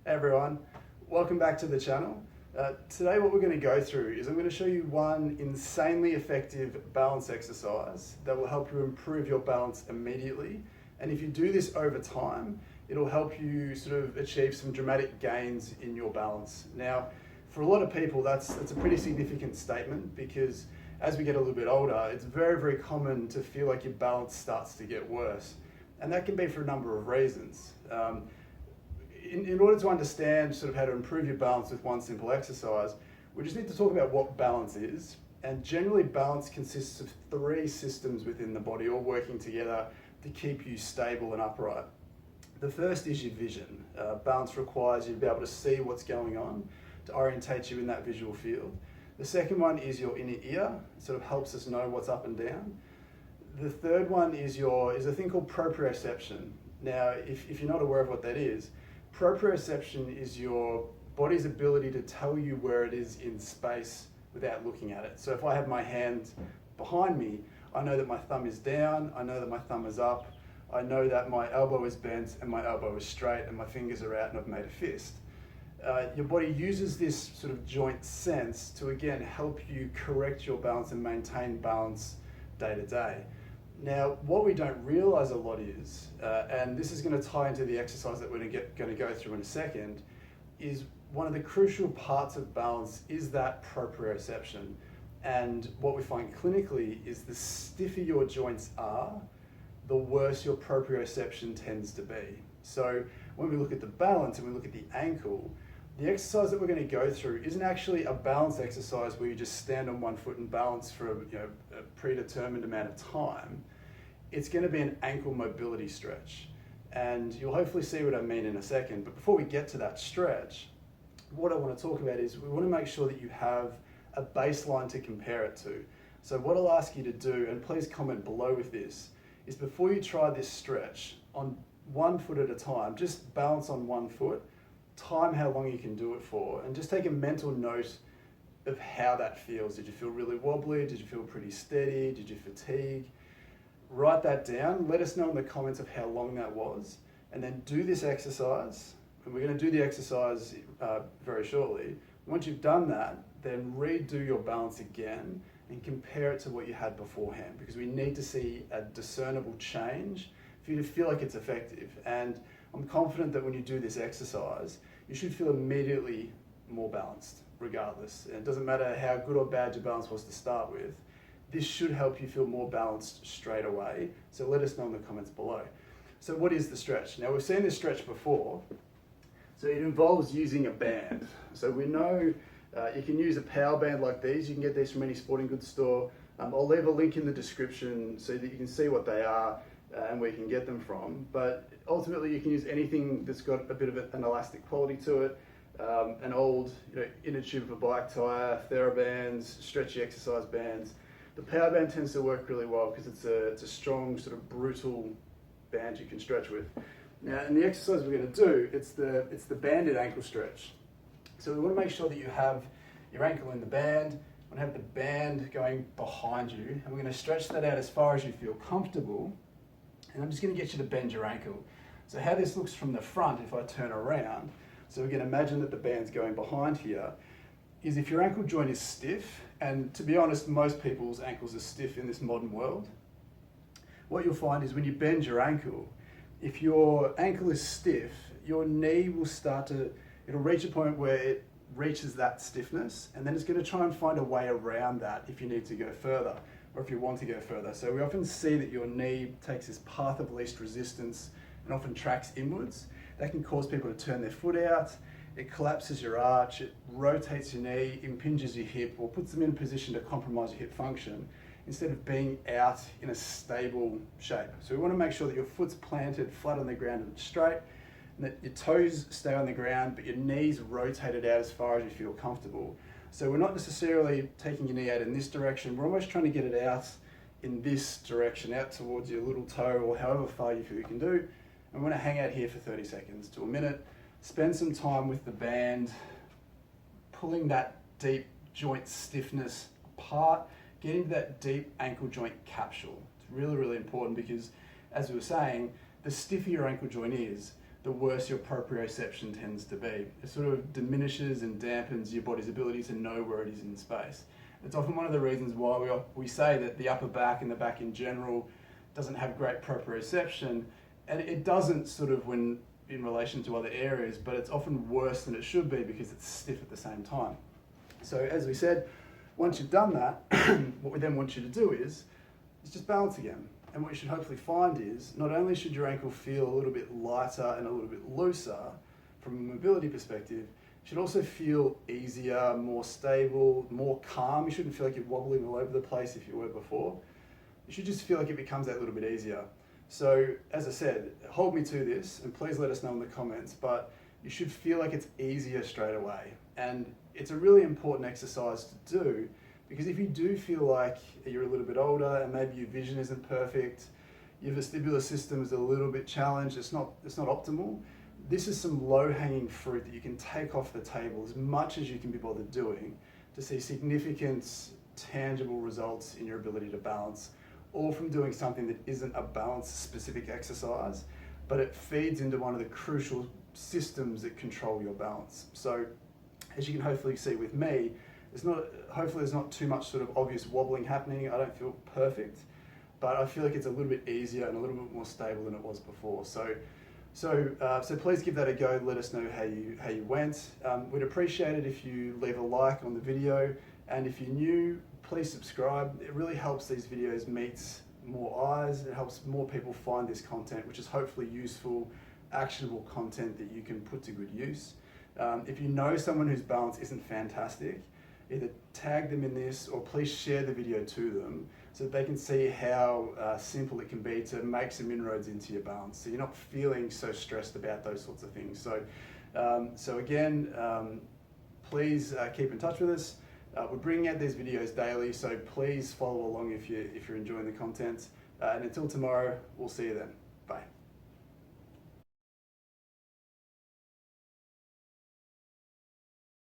Hey everyone, welcome back to the channel. Today what we're going to go through is I'm going to show you one insanely effective balance exercise that will help you improve your balance immediately. And if you do this over time, it'll help you sort of achieve some dramatic gains in your balance. Now, for a lot of people, that's a pretty significant statement because as we get a little bit older, it's very common to feel like your balance starts to get worse. And that can be for a number of reasons. In order to understand sort of how to improve your balance with one simple exercise, we just need to talk about what balance is. And generally, balance consists of three systems within the body, all working together to keep you stable and upright. The first is your vision. Balance requires you to be able to see what's going on, to orientate you in that visual field. The second one is your inner ear. It sort of helps us know what's up and down. The third one is a thing called proprioception. Now, if you're not aware of what that is, proprioception is your body's ability to tell you where it is in space without looking at it. So if I have my hand behind me, I know that my thumb is down, I know that my thumb is up, I know that my elbow is bent and my elbow is straight and my fingers are out and I've made a fist. Your body uses this sort of joint sense to again help you correct your balance and maintain balance day to day. Now, what we don't realize a lot is, and this is going to tie into the exercise that we're going to go through in a second, is one of the crucial parts of balance is that proprioception. And what we find clinically is the stiffer your joints are, the worse your proprioception tends to be. So when we look at the balance and we look at the ankle, the exercise that we're going to go through isn't actually a balance exercise where you just stand on one foot and balance for a predetermined amount of time. It's going to be an ankle mobility stretch. And you'll hopefully see what I mean in a second. But before we get to that stretch, what I want to talk about is we want to make sure that you have a baseline to compare it to. So what I'll ask you to do, and please comment below with this, is before you try this stretch, on one foot at a time, just balance on one foot, time how long you can do it for, and just take a mental note of how that feels. Did you feel really wobbly? Did you feel pretty steady? Did you fatigue? Write that down. Let us know in the comments of how long that was, and then do this exercise. And we're going to do the exercise very shortly. Once you've done that, then redo your balance again and compare it to what you had beforehand, because we need to see a discernible change for you to feel like it's effective. And I'm confident that when you do this exercise, you should feel immediately more balanced, regardless. And it doesn't matter how good or bad your balance was to start with. This should help you feel more balanced straight away. So let us know in the comments below. So what is the stretch? Now, we've seen this stretch before. So it involves using a band. So we know you can use a power band like these. You can get these from any sporting goods store. I'll leave a link in the description so that you can see what they are and where you can get them from. But ultimately, you can use anything that's got a bit of an elastic quality to it. An old inner tube of a bike tire, TheraBands, stretchy exercise bands. The power band tends to work really well because it's a strong, sort of brutal band you can stretch with. Now, in the exercise we're going to do, it's the banded ankle stretch. So we want to make sure that you have your ankle in the band. We want to have the band going behind you, and we're going to stretch that out as far as you feel comfortable. And I'm just going to get you to bend your ankle. So how this looks from the front, if I turn around, so we can imagine that the band's going behind here, is if your ankle joint is stiff, and to be honest, most people's ankles are stiff in this modern world, what you'll find is when you bend your ankle, if your ankle is stiff, your knee will it'll reach a point where it reaches that stiffness, and then it's going to try and find a way around that if you need to go further, or if you want to go further. So we often see that your knee takes this path of least resistance and often tracks inwards. That can cause people to turn their foot out. It collapses your arch, it rotates your knee, impinges your hip, or puts them in a position to compromise your hip function instead of being out in a stable shape. So we want to make sure that your foot's planted flat on the ground and straight, and that your toes stay on the ground, but your knees rotated out as far as you feel comfortable. So we're not necessarily taking your knee out in this direction, we're almost trying to get it out in this direction, out towards your little toe, or however far you feel you can do. And we're going to hang out here for 30 seconds to a minute. Spend some time with the band, pulling that deep joint stiffness apart, getting to that deep ankle joint capsule. It's really important because, as we were saying, the stiffer your ankle joint is, the worse your proprioception tends to be. It sort of diminishes and dampens your body's ability to know where it is in space. It's often one of the reasons why we say that the upper back and the back in general doesn't have great proprioception, and it doesn't sort of when in relation to other areas, but it's often worse than it should be because it's stiff at the same time. So as we said, once you've done that, what we then want you to do is just balance again. And what you should hopefully find is not only should your ankle feel a little bit lighter and a little bit looser from a mobility perspective, it should also feel easier, more stable, more calm. You shouldn't feel like you're wobbling all over the place if you were before. You should just feel like it becomes that little bit easier. So as I said, hold me to this and please let us know in the comments, but you should feel like it's easier straight away. And it's a really important exercise to do because if you do feel like you're a little bit older and maybe your vision isn't perfect, your vestibular system is a little bit challenged, it's not optimal, this is some low-hanging fruit that you can take off the table as much as you can be bothered doing to see significant, tangible results in your ability to balance, all from doing something that isn't a balance-specific exercise, but it feeds into one of the crucial systems that control your balance. So as you can hopefully see with me, hopefully there's not too much sort of obvious wobbling happening. I don't feel perfect, but I feel like it's a little bit easier and a little bit more stable than it was before. So please give that a go. Let us know how you went. We'd appreciate it if you leave a like on the video, and if you're new, please subscribe. It really helps these videos meet more eyes. It helps more people find this content, which is hopefully useful, actionable content that you can put to good use. If you know someone whose balance isn't fantastic, either tag them in this or please share the video to them so that they can see how simple it can be to make some inroads into your balance, so you're not feeling so stressed about those sorts of things. So again, please keep in touch with us. We're bringing out these videos daily, so please follow along if you're enjoying the content. And until tomorrow, we'll see you then.